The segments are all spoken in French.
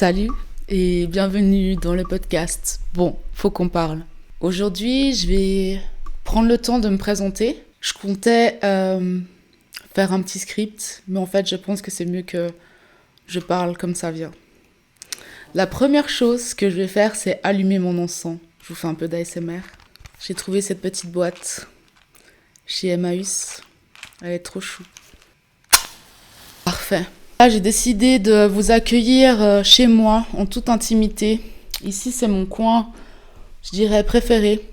Salut et bienvenue dans le podcast. Bon, faut qu'on parle. Aujourd'hui, je vais prendre le temps de me présenter. Je comptais faire un petit script, mais en fait, je pense que c'est mieux que je parle comme ça vient. La première chose que je vais faire, c'est allumer mon encens. Je vous fais un peu d'ASMR. J'ai trouvé cette petite boîte chez Emmaüs. Elle est trop chou. Parfait. Là, j'ai décidé de vous accueillir chez moi en toute intimité. Ici, c'est mon coin, je dirais, préféré.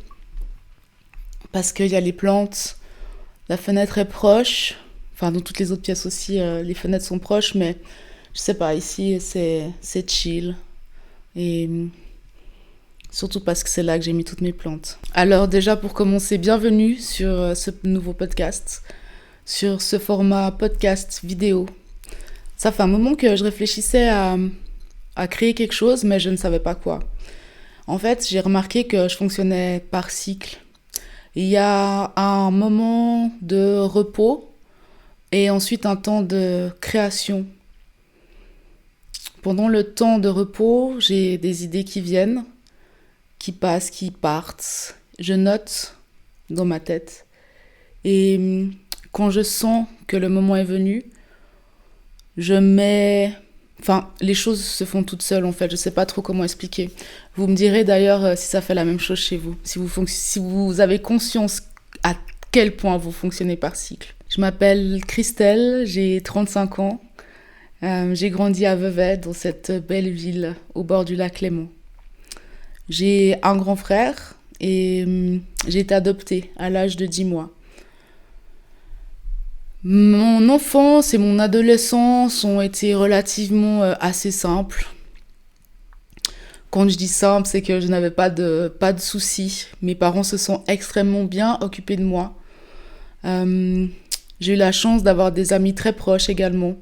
Parce qu'il y a les plantes, la fenêtre est proche. Enfin, dans toutes les autres pièces aussi, les fenêtres sont proches. Mais je sais pas, ici, c'est chill. Et surtout parce que c'est là que j'ai mis toutes mes plantes. Alors déjà, pour commencer, bienvenue sur ce nouveau podcast. Sur ce format podcast vidéo. Ça fait un moment que je réfléchissais à créer quelque chose, mais je ne savais pas quoi. En fait, j'ai remarqué que je fonctionnais par cycle. Il y a un moment de repos et ensuite un temps de création. Pendant le temps de repos, j'ai des idées qui viennent, qui passent, qui partent. Je note dans ma tête. Et quand je sens que le moment est venu, je mets... Enfin, les choses se font toutes seules, en fait. Je sais pas trop comment expliquer. Vous me direz d'ailleurs si ça fait la même chose chez vous. Si vous avez conscience à quel point vous fonctionnez par cycle. Je m'appelle Christelle, j'ai 35 ans. J'ai grandi à Vevey, dans cette belle ville au bord du lac Léman. J'ai un grand frère et j'ai été adoptée à l'âge de 10 mois. Mon enfance et mon adolescence ont été relativement assez simples. Quand je dis simple, c'est que je n'avais pas de soucis. Mes parents se sont extrêmement bien occupés de moi. J'ai eu la chance d'avoir des amis très proches également,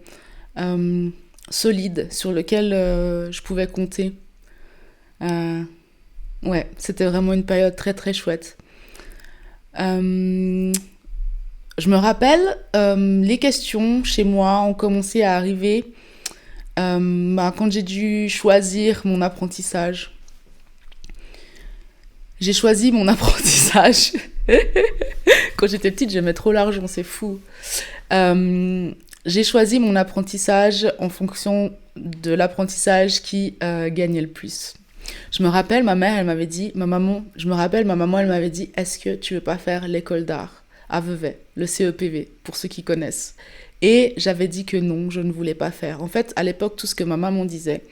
solides, sur lesquels je pouvais compter. Ouais, c'était vraiment une période très très chouette. Je me rappelle, les questions chez moi ont commencé à arriver quand j'ai dû choisir mon apprentissage. J'ai choisi mon apprentissage. Quand j'étais petite, j'aimais trop l'argent, c'est fou. J'ai choisi mon apprentissage en fonction de l'apprentissage qui gagnait le plus. Je me rappelle, ma maman, elle m'avait dit, est-ce que tu veux pas faire l'école d'art à Vevey, le CEPV, pour ceux qui connaissent. Et j'avais dit que non, je ne voulais pas faire. En fait, à l'époque, tout ce que ma maman disait,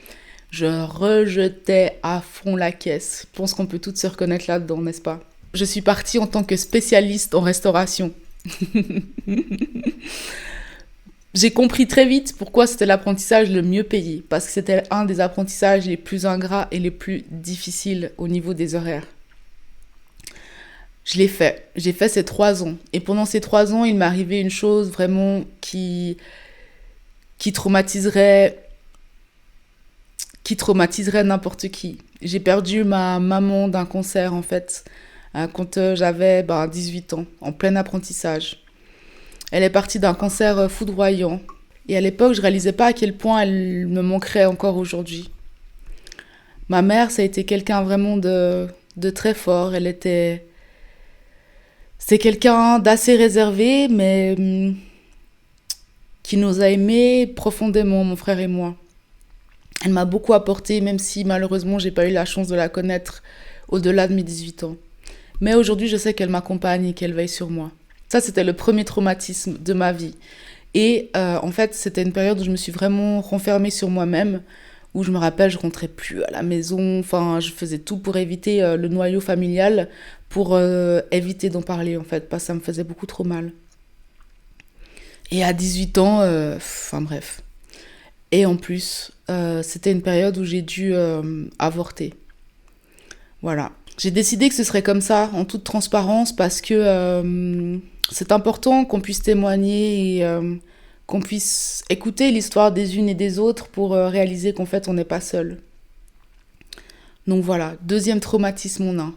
je rejetais à fond la caisse. Je pense qu'on peut toutes se reconnaître là-dedans, n'est-ce pas? Je suis partie en tant que spécialiste en restauration. J'ai compris très vite pourquoi c'était l'apprentissage le mieux payé, parce que c'était un des apprentissages les plus ingrats et les plus difficiles au niveau des horaires. Je l'ai fait. J'ai fait ces 3 ans. Et pendant ces 3 ans, il m'est arrivé une chose vraiment qui traumatiserait n'importe qui. J'ai perdu ma maman d'un cancer, en fait, quand j'avais 18 ans, en plein apprentissage. Elle est partie d'un cancer foudroyant. Et à l'époque, je réalisais pas à quel point elle me manquerait encore aujourd'hui. Ma mère, ça a été quelqu'un vraiment de très fort. C'est quelqu'un d'assez réservé, mais qui nous a aimés profondément, mon frère et moi. Elle m'a beaucoup apporté, même si malheureusement, j'ai pas eu la chance de la connaître au-delà de mes 18 ans. Mais aujourd'hui, je sais qu'elle m'accompagne et qu'elle veille sur moi. Ça, c'était le premier traumatisme de ma vie. Et en fait, c'était une période où je me suis vraiment renfermée sur moi-même, où je me rappelle, je rentrais plus à la maison. Enfin, je faisais tout pour éviter le noyau familial, pour éviter d'en parler, en fait, parce que ça me faisait beaucoup trop mal. Et à 18 ans, enfin bref. Et en plus, c'était une période où j'ai dû avorter. Voilà. J'ai décidé que ce serait comme ça, en toute transparence, parce que c'est important qu'on puisse témoigner et qu'on puisse écouter l'histoire des unes et des autres pour réaliser qu'en fait, on n'est pas seul. Donc voilà, deuxième traumatisme en un.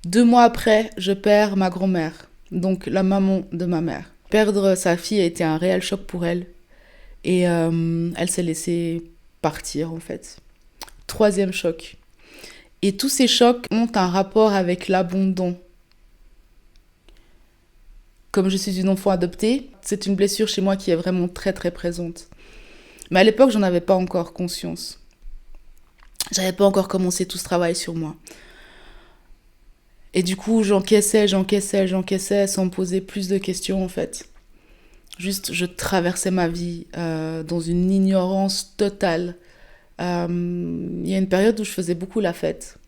2 mois après, je perds ma grand-mère, donc la maman de ma mère. Perdre sa fille a été un réel choc pour elle. Et elle s'est laissée partir, en fait. troisième choc. Et tous ces chocs ont un rapport avec l'abandon. Comme je suis une enfant adoptée, c'est une blessure chez moi qui est vraiment très très présente. Mais à l'époque, j'en avais pas encore conscience. J'avais pas encore commencé tout ce travail sur moi. Et du coup, j'encaissais sans me poser plus de questions en fait. Juste, je traversais ma vie dans une ignorance totale. Il y a une période où je faisais beaucoup la fête.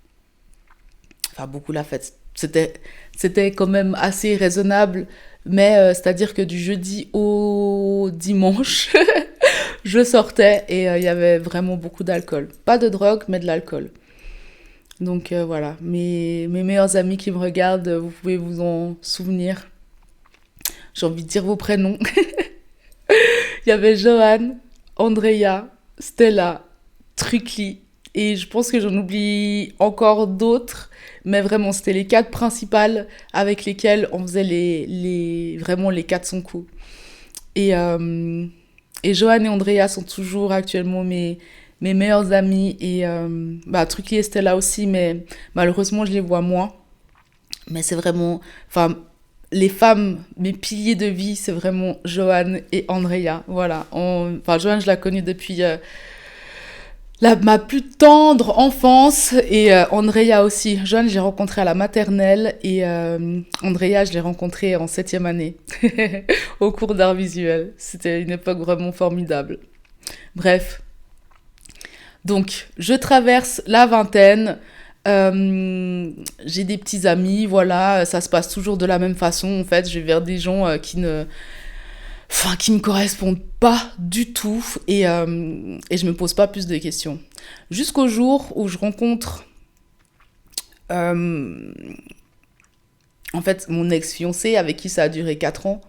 Enfin, beaucoup la fête. C'était quand même assez raisonnable. Mais c'est-à-dire que du jeudi au dimanche, je sortais et il y avait vraiment beaucoup d'alcool. Pas de drogue, mais de l'alcool. Donc voilà, mes meilleurs amis qui me regardent, vous pouvez vous en souvenir. J'ai envie de dire vos prénoms. Il y avait Johan, Andrea, Stella, Trukli. Et je pense que j'en oublie encore d'autres. Mais vraiment, c'était les 4 principales avec lesquelles on faisait vraiment les 400 coups. Et Johan et Andrea sont toujours actuellement mes meilleurs amis. Et Trukli et Stella aussi, mais malheureusement, je les vois moins. Mais c'est vraiment... Enfin, les femmes, mes piliers de vie, c'est vraiment Johan et Andrea. Voilà. Johan, je l'ai connue depuis ma plus tendre enfance. Et Andrea aussi. Johan, j'ai rencontré à la maternelle. Et Andrea, je l'ai rencontrée en 7e année. Au cours d'art visuel. C'était une époque vraiment formidable. Bref. Donc, je traverse la vingtaine. J'ai des petits amis, voilà, ça se passe toujours de la même façon. En fait, je vais vers des gens qui me correspondent pas du tout et je me pose pas plus de questions. Jusqu'au jour où je rencontre en fait mon ex-fiancé avec qui ça a duré 4 ans.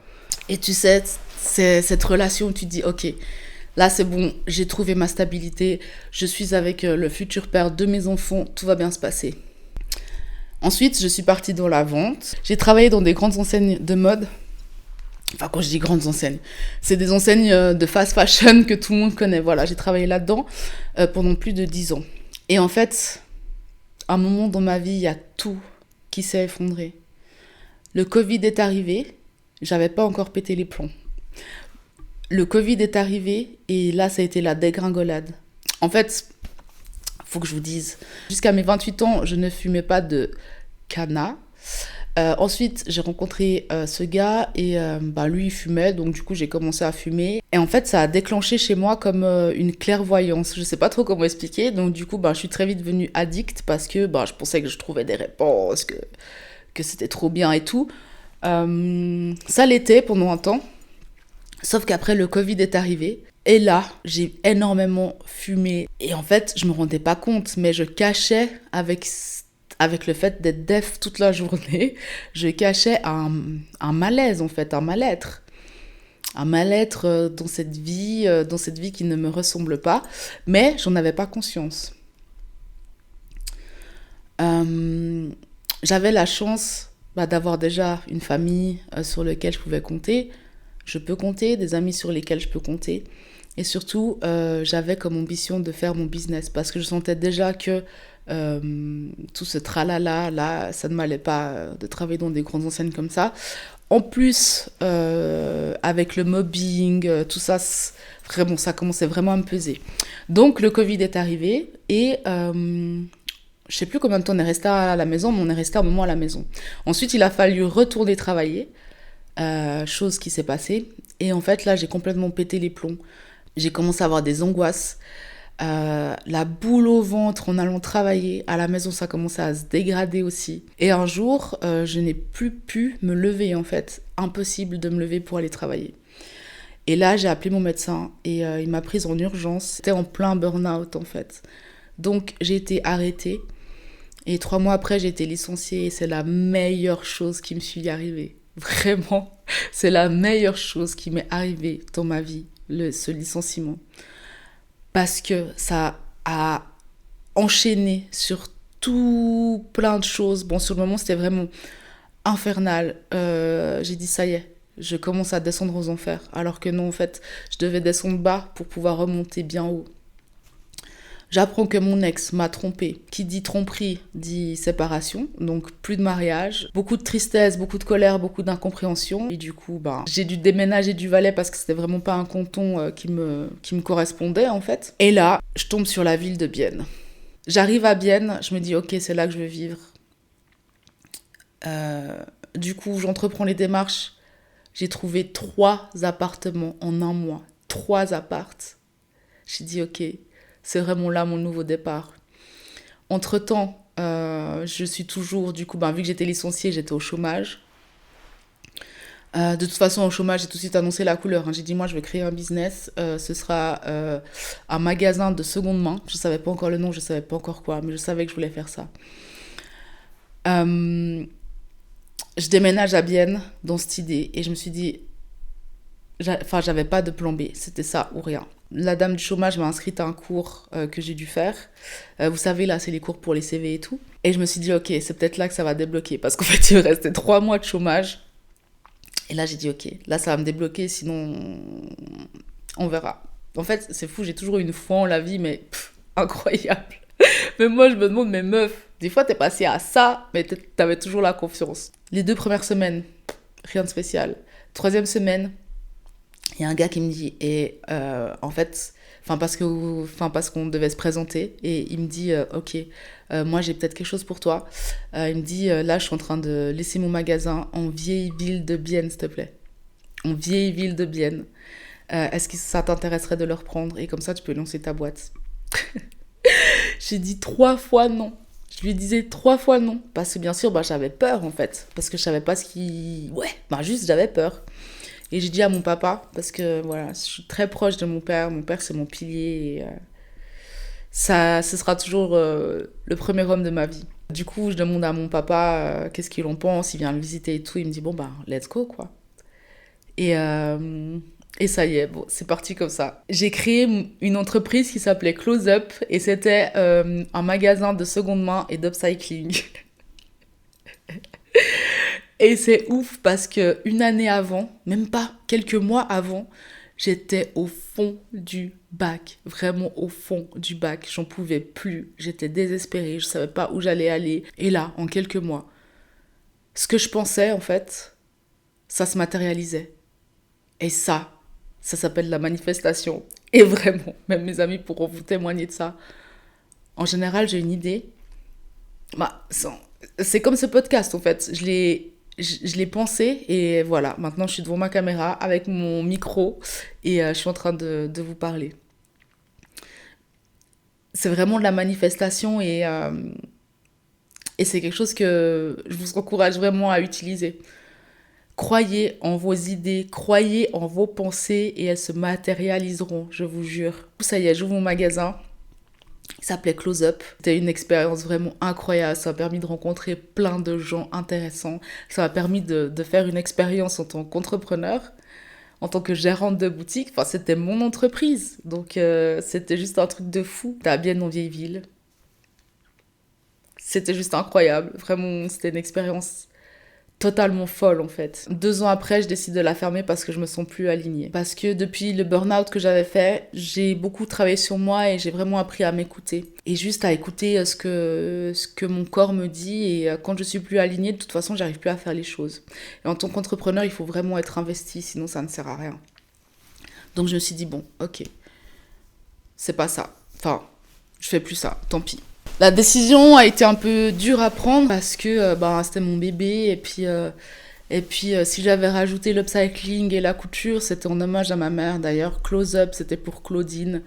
Et tu sais, c'est cette relation où tu te dis, ok, là, c'est bon, j'ai trouvé ma stabilité, je suis avec le futur père de mes enfants, tout va bien se passer. Ensuite, je suis partie dans la vente. J'ai travaillé dans des grandes enseignes de mode. Enfin, quand je dis grandes enseignes, c'est des enseignes de fast fashion que tout le monde connaît. Voilà, j'ai travaillé là-dedans pendant plus de 10 ans. Et en fait, à un moment dans ma vie, il y a tout qui s'est effondré. Le Covid est arrivé, j'avais pas encore pété les plombs. Le Covid est arrivé et là, ça a été la dégringolade. En fait, faut que je vous dise, jusqu'à mes 28 ans, je ne fumais pas de canna. Ensuite, j'ai rencontré ce gars et lui, il fumait, donc du coup, j'ai commencé à fumer. Et en fait, ça a déclenché chez moi comme une clairvoyance. Je sais pas trop comment expliquer, donc du coup, je suis très vite devenue addict parce que je pensais que je trouvais des réponses, que c'était trop bien et tout. Ça l'était pendant un temps. Sauf qu'après, le Covid est arrivé. Et là, j'ai énormément fumé. Et en fait, je me rendais pas compte, mais je cachais avec le fait d'être def toute la journée, je cachais un malaise, en fait, un mal-être. Un mal-être dans cette vie qui ne me ressemble pas. Mais j'en avais pas conscience. J'avais la chance d'avoir déjà une famille sur laquelle je pouvais compter. Je peux compter, des amis sur lesquels je peux compter. Et surtout, j'avais comme ambition de faire mon business parce que je sentais déjà que tout ce tralala, là, ça ne m'allait pas de travailler dans des grandes enseignes comme ça. En plus, avec le mobbing, tout ça, vraiment, ça commençait vraiment à me peser. Donc, le Covid est arrivé et je sais plus combien de temps on est resté à la maison, mais on est resté un moment à la maison. Ensuite, il a fallu retourner travailler. Chose qui s'est passée et en fait là j'ai complètement pété les plombs, j'ai commencé à avoir des angoisses, la boule au ventre en allant travailler à la maison, ça commençait à se dégrader aussi et un jour je n'ai plus pu me lever, en fait impossible de me lever pour aller travailler. Et là j'ai appelé mon médecin et il m'a prise en urgence, c'était en plein burn-out en fait, donc j'ai été arrêtée et 3 mois après j'ai été licenciée et c'est la meilleure chose qui me suis arrivée. Vraiment, c'est la meilleure chose qui m'est arrivée dans ma vie, ce licenciement. Parce que ça a enchaîné sur tout plein de choses. Bon, sur le moment, c'était vraiment infernal. J'ai dit, ça y est, je commence à descendre aux enfers. Alors que non, en fait, je devais descendre bas pour pouvoir remonter bien haut. J'apprends que mon ex m'a trompée. Qui dit tromperie dit séparation, donc plus de mariage. Beaucoup de tristesse, beaucoup de colère, beaucoup d'incompréhension. Et du coup, j'ai dû déménager du Valais parce que c'était vraiment pas un canton qui me correspondait en fait. Et là, je tombe sur la ville de Bienne. J'arrive à Bienne, je me dis ok, c'est là que je veux vivre. Du coup, j'entreprends les démarches. J'ai trouvé 3 appartements en un mois. 3 appartes. J'ai dit ok, c'est vraiment là mon nouveau départ. Entre-temps, je suis toujours, du coup, vu que j'étais licenciée, j'étais au chômage. De toute façon, au chômage, j'ai tout de suite annoncé la couleur. J'ai dit, moi, je vais créer un business. Ce sera un magasin de seconde main. Je ne savais pas encore le nom, je ne savais pas encore quoi, mais je savais que je voulais faire ça. Je déménage à Bienne dans cette idée et je me suis dit, j'avais pas de plan B, c'était ça ou rien. La dame du chômage m'a inscrite à un cours que j'ai dû faire. Vous savez, là, c'est les cours pour les CV et tout. Et je me suis dit, ok, c'est peut-être là que ça va débloquer. Parce qu'en fait, il me restait 3 mois de chômage. Et là, j'ai dit, ok, là, ça va me débloquer, sinon, on verra. En fait, c'est fou, j'ai toujours eu une foi en la vie, mais incroyable. Mais moi, je me demande, mais meuf, des fois, t'es passée à ça, mais t'avais toujours la confiance. Les 2 premières semaines, rien de spécial. 3e semaine, il y a un gars qui me dit, en fait, parce qu'on devait se présenter, et il me dit, ok, moi j'ai peut-être quelque chose pour toi. Il me dit, là je suis en train de laisser mon magasin en vieille ville de Bienne, s'il te plaît. En vieille ville de Bienne. Est-ce que ça t'intéresserait de le reprendre? Et comme ça tu peux lancer ta boîte. J'ai dit 3 fois non. Je lui disais 3 fois non. Parce que bien sûr, j'avais peur en fait. Parce que je savais pas ce qui... juste j'avais peur. Et j'ai dit à mon papa, parce que voilà, je suis très proche de mon père. Mon père, c'est mon pilier. Et, ce sera toujours le premier homme de ma vie. Du coup, je demande à mon papa qu'est-ce qu'il en pense. Il vient le visiter et tout. Il me dit, bon, let's go, quoi. Et ça y est, bon, c'est parti comme ça. J'ai créé une entreprise qui s'appelait Close Up. Et c'était un magasin de seconde main et d'upcycling. Et c'est ouf parce que une année avant, même pas, quelques mois avant, j'étais au fond du bac, vraiment au fond du bac. J'en pouvais plus, j'étais désespérée, je savais pas où j'allais aller. Et là, en quelques mois, ce que je pensais en fait, ça se matérialisait. Et ça s'appelle la manifestation. Et vraiment, même mes amis pourront vous témoigner de ça. En général, j'ai une idée. C'est comme ce podcast en fait. Je l'ai pensé et voilà, maintenant je suis devant ma caméra avec mon micro et je suis en train de vous parler. C'est vraiment de la manifestation et c'est quelque chose que je vous encourage vraiment à utiliser. Croyez en vos idées, croyez en vos pensées et elles se matérialiseront, je vous jure. Ça y est, j'ouvre mon magasin. Il s'appelait Close Up. C'était une expérience vraiment incroyable. Ça m'a permis de rencontrer plein de gens intéressants. Ça m'a permis de faire une expérience en tant qu'entrepreneur, en tant que gérante de boutique. Enfin, c'était mon entreprise. Donc, c'était juste un truc de fou. T'as bien dans vieille ville. C'était juste incroyable. Vraiment, c'était une expérience totalement folle en fait. 2 ans après, je décide de la fermer parce que je me sens plus alignée. Parce que depuis le burn-out que j'avais fait, j'ai beaucoup travaillé sur moi et j'ai vraiment appris à m'écouter. Et juste à écouter ce que mon corps me dit. Et quand je suis plus alignée, de toute façon, j'arrive plus à faire les choses. Et en tant qu'entrepreneur, il faut vraiment être investi, sinon ça ne sert à rien. Donc je me suis dit, bon, ok, c'est pas ça. Enfin, je fais plus ça, tant pis. La décision a été un peu dure à prendre parce que c'était mon bébé et puis si j'avais rajouté l'upcycling et la couture, c'était en hommage à ma mère d'ailleurs. Close Up, c'était pour Claudine.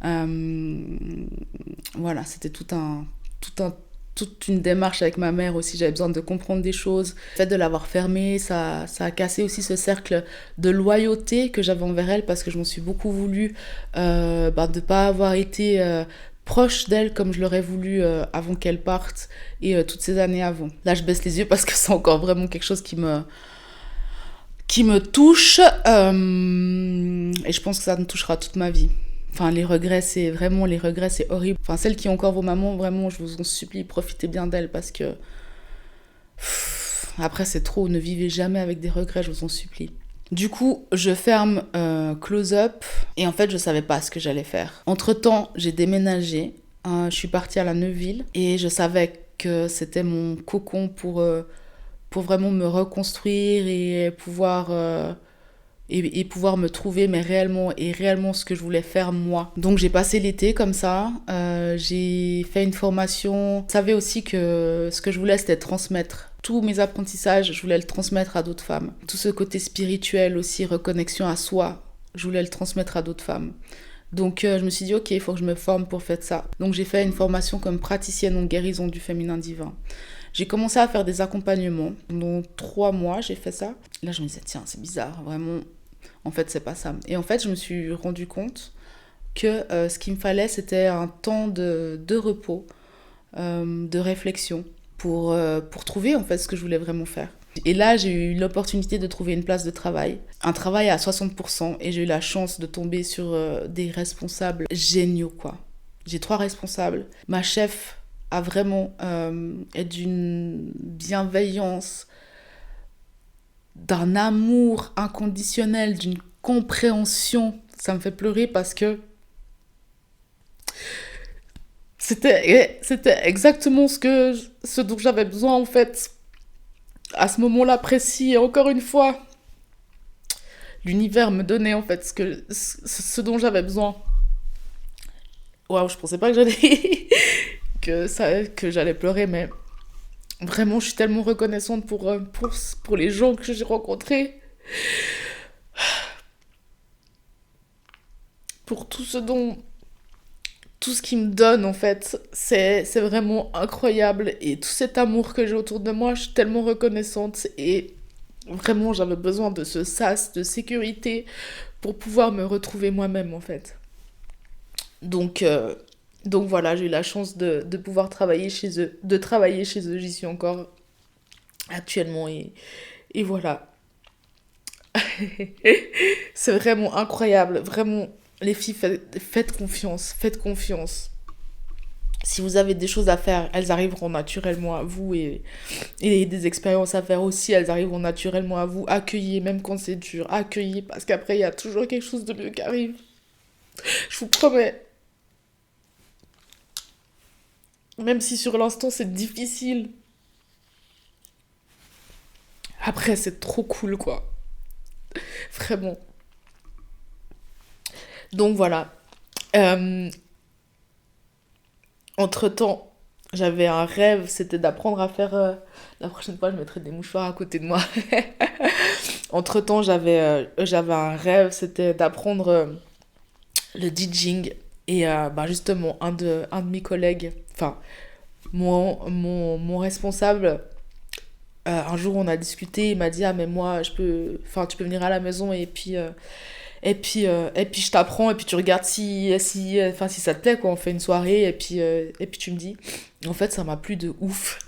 Voilà, c'était toute une démarche avec ma mère aussi. J'avais besoin de comprendre des choses. Le fait de l'avoir fermée, ça a cassé aussi ce cercle de loyauté que j'avais envers elle parce que je m'en suis beaucoup voulu de ne pas avoir été... proche d'elle comme je l'aurais voulu avant qu'elle parte et toutes ces années avant. Là, je baisse les yeux parce que c'est encore vraiment quelque chose qui me touche et je pense que ça me touchera toute ma vie. Enfin, les regrets, c'est horrible. Enfin, celles qui ont encore vos mamans, vraiment, je vous en supplie, profitez bien d'elles parce que après, c'est trop. Ne vivez jamais avec des regrets, je vous en supplie. Du coup, je ferme Close Up et en fait, je savais pas ce que j'allais faire. Entre-temps, j'ai déménagé. Je suis partie à la Neuville et je savais que c'était mon cocon pour vraiment me reconstruire et pouvoir me trouver, mais réellement ce que je voulais faire moi. Donc j'ai passé l'été comme ça, j'ai fait une formation. Je savais aussi que ce que je voulais c'était transmettre. Tous mes apprentissages, je voulais le transmettre à d'autres femmes. Tout ce côté spirituel aussi, reconnexion à soi, je voulais le transmettre à d'autres femmes. Donc je me suis dit, ok, il faut que je me forme pour faire ça. Donc j'ai fait une formation comme praticienne en guérison du féminin divin. J'ai commencé à faire des accompagnements. Pendant 3 mois, j'ai fait ça. Là, je me disais, tiens, c'est bizarre, vraiment. En fait, c'est pas ça. Et en fait, je me suis rendu compte que ce qu'il me fallait, c'était un temps de repos, de réflexion, pour trouver en fait ce que je voulais vraiment faire. Et là, j'ai eu l'opportunité de trouver une place de travail, un travail à 60%, et j'ai eu la chance de tomber sur des responsables géniaux, quoi. J'ai 3 responsables. Ma chef a vraiment est d'une bienveillance, d'un amour inconditionnel, d'une compréhension. Ça me fait pleurer parce que c'était exactement ce dont j'avais besoin en fait à ce moment-là précis. Et encore une fois, l'univers me donnait en fait ce dont j'avais besoin. Waouh, je pensais pas que j'allais que j'allais pleurer, mais vraiment, je suis tellement reconnaissante pour les gens que j'ai rencontrés, pour tout ce qu'ils me donnent en fait. C'est vraiment incroyable. Et tout cet amour que j'ai autour de moi, je suis tellement reconnaissante. Et vraiment, j'avais besoin de ce sas de sécurité pour pouvoir me retrouver moi-même en fait. Donc, euh, donc voilà, j'ai eu la chance de pouvoir travailler chez eux, de travailler chez eux. J'y suis encore actuellement et voilà. C'est vraiment incroyable, vraiment. Les filles, faites confiance, faites confiance. Si vous avez des choses à faire, elles arriveront naturellement à vous et des expériences à faire aussi, elles arriveront naturellement à vous. Accueillez, même quand c'est dur, accueillez parce qu'après il y a toujours quelque chose de mieux qui arrive. Je vous promets. Même si sur l'instant c'est difficile, après c'est trop cool quoi. Vraiment. Donc voilà. Euh, Entre-temps, j'avais un rêve, c'était d'apprendre à faire... La prochaine fois, je mettrai des mouchoirs à côté de moi. Entre-temps, j'avais un rêve, c'était d'apprendre le DJing. Et bah, justement, un de mes collègues, enfin, mon responsable, un jour, on a discuté, il m'a dit, ah, mais moi, enfin, tu peux venir à la maison et puis je t'apprends et puis tu regardes si ça te plaît quoi. On fait une soirée et puis tu me dis. En fait, ça m'a plu de ouf.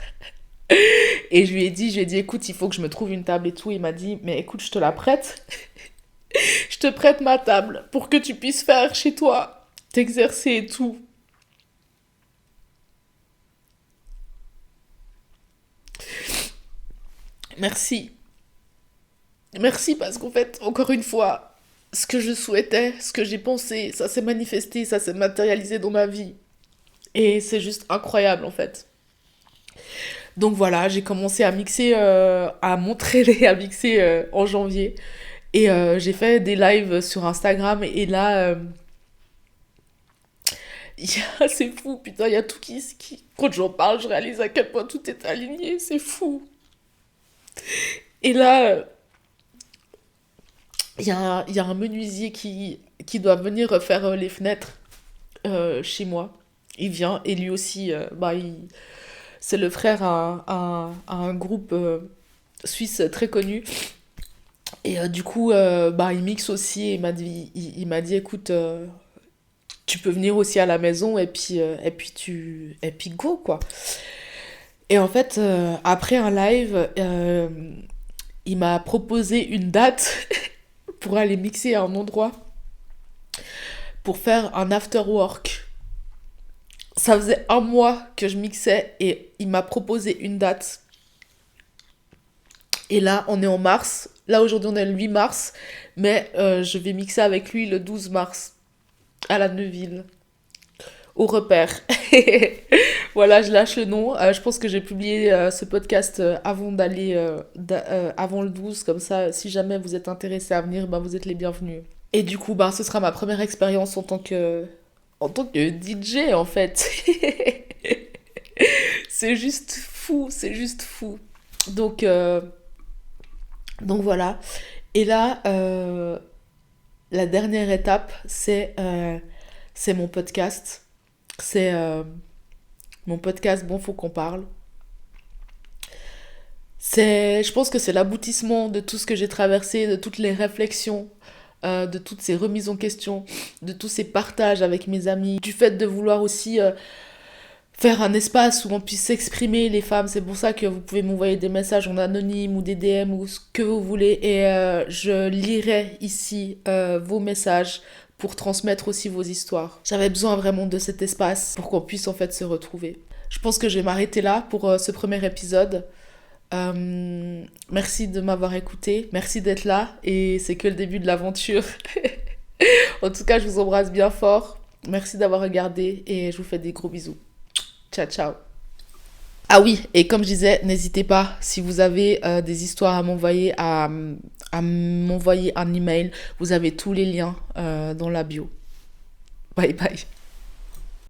Et je lui ai dit, écoute, il faut que je me trouve une table et tout. Il m'a dit, mais écoute, je te la prête. Je te prête ma table pour que tu puisses faire chez toi, t'exercer et tout. Merci. Merci parce qu'en fait, encore une fois, ce que je souhaitais, ce que j'ai pensé, ça s'est manifesté, ça s'est matérialisé dans ma vie. Et c'est juste incroyable en fait. Donc voilà, j'ai commencé à mixer, à m'entraîner à mixer en janvier. Et j'ai fait des lives sur Instagram. Et là, c'est fou, putain, il y a tout Quand j'en parle, je réalise à quel point tout est aligné, c'est fou. Et là, il y a un menuisier qui doit venir refaire les fenêtres chez moi. Il vient et lui aussi, bah, c'est le frère à un groupe suisse très connu. Et du coup, bah, il mixe aussi. Et il m'a dit, écoute, tu peux venir aussi à la maison et puis go quoi. Et en fait, après un live, il m'a proposé une date pour aller mixer à un endroit pour faire un after work. Ça faisait un mois que je mixais et il m'a proposé une date. Et là, on est en mars. Là, aujourd'hui, on est le 8 mars, mais je vais mixer avec lui le 12 mars à la Neuville, au repère. Voilà, je lâche le nom. Je pense que j'ai publié ce podcast avant d'aller, avant le 12, comme ça, si jamais vous êtes intéressé à venir, ben, vous êtes les bienvenus. Et du coup, ben, ce sera ma première expérience en tant que DJ, en fait. C'est juste fou, c'est juste fou. Donc, euh, donc voilà. Et là, la dernière étape, c'est mon podcast. C'est mon podcast Bon, faut qu'on parle. Je pense que c'est l'aboutissement de tout ce que j'ai traversé, de toutes les réflexions, de toutes ces remises en question, de tous ces partages avec mes amis, du fait de vouloir aussi faire un espace où on puisse s'exprimer les femmes. C'est pour ça que vous pouvez m'envoyer des messages en anonyme ou des DM ou ce que vous voulez et je lirai ici vos messages pour transmettre aussi vos histoires. J'avais besoin vraiment de cet espace pour qu'on puisse en fait se retrouver. Je pense que je vais m'arrêter là pour ce premier épisode. Merci de m'avoir écouté, merci d'être là et c'est que le début de l'aventure. En tout cas, je vous embrasse bien fort. Merci d'avoir regardé et je vous fais des gros bisous. Ciao, ciao. Ah oui, et comme je disais, n'hésitez pas, si vous avez des histoires à m'envoyer un email, vous avez tous les liens dans la bio. Bye bye.